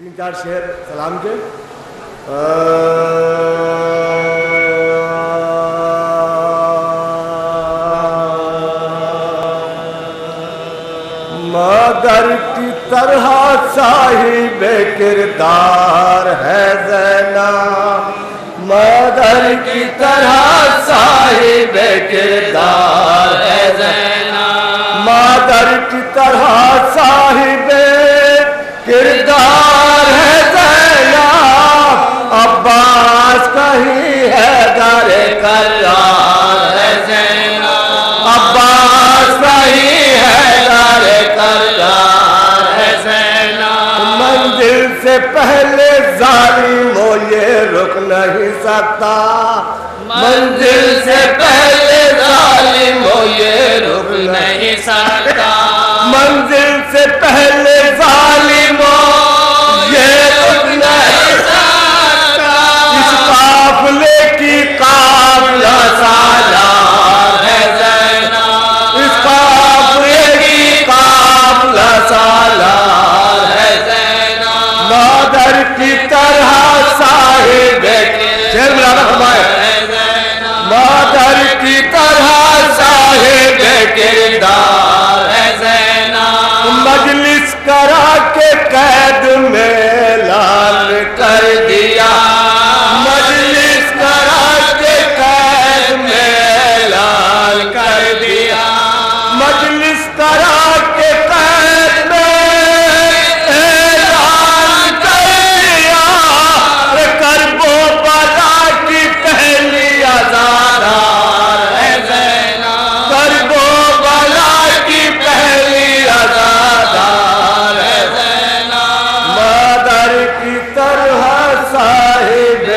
تین چار شعر سلام کے. مادر کی طرح صاحب کردار ہے زینب، مادر کی طرح صاحب کردار ہے زینب، مادر کی طرح صاحب کردار ہے زینب، عباس کہیں حیدر کرار ہے زینب، عباس کہیں حیدر کرار ہے زینب. منزل سے پہلے ظالم ہو یہ رک نہیں سکتا، منزل سے پہلے ظالم ہو یہ رک نہیں سکتا، منزل سے پہلے ظالم ہو یہ رک نہیں سکتا. اس قافلے کی قافلہ سالار ہے زینب، اس قافلے کی قافلہ سالار ہے زینب، مادر کی طرح صاحب شعر ملانا فرمائے، مادر کی طرح صاحب کردار ہے زینب. مجلس کرا کے قید میں لال کر دیا، مجلس کرا کے قید میں لال کر دیا، مجلس کرا کے قید میں اعلان کر دیا. کرب و بلا کی پہلی عزادار ہے زینب، کرب و بلا کی پہلی عزادار ہے زینب، مادر کی طرح صاحب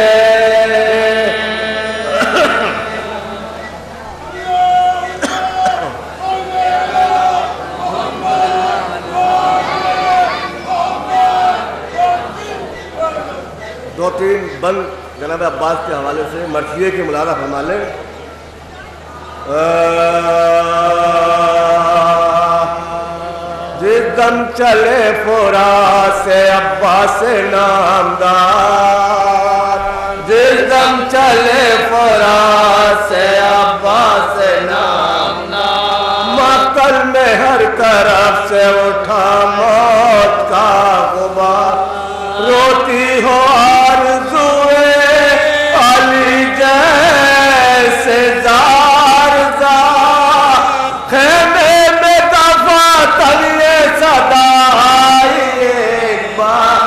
دو تین بند جناب عباس کے حوالے سے مرثیے کے ملاحظہ فرما لیں. جس دم چلے فرات سے عباس نامدار، جس دم چلے فرات سے عباس نامدار، مقتل میں ہر طرف سے اٹھا موت کا غبار. روتی ہو آرزوئے علی جیسے زار زار، خیمے میں دفاتر یہ صدا آئی ایک بار،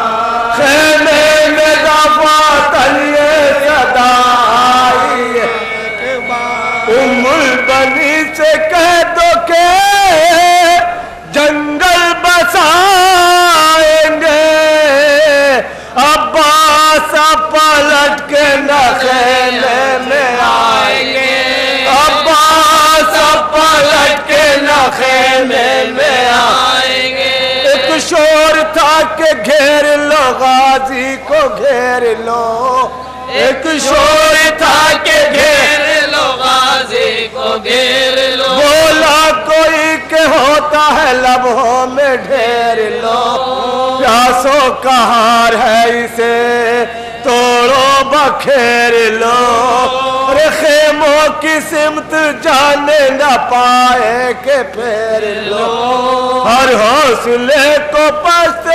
خیمے میں دفاتر یہ صدا آئی ایک بار. ام البنی سے کہہ دو کہ جنگل بسائیں گے، عباس پلٹ کے نخیلے میں آئیں گے، عباس پلٹ کے نخیلے میں آئیں گے. ایک شور تھا کہ گھیر لو غازی کو گھیر لو، ایک شور تھا کہ گھیر لو غازی کو گھیر لو. بولا کوئی کہ ہوتا ہے لبوں میں ڈھیر لو، پیاسوں کا ہار ہے اسے توڑو بکھیر لو. خیموں کی سمت جانے نہ پائے کہ پھیر لو. ہر حوصلے کو پست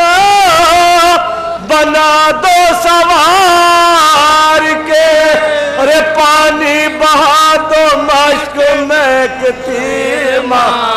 بنا دو سوار کے، ارے پانی بہا دو مشک میں ایک تیر مار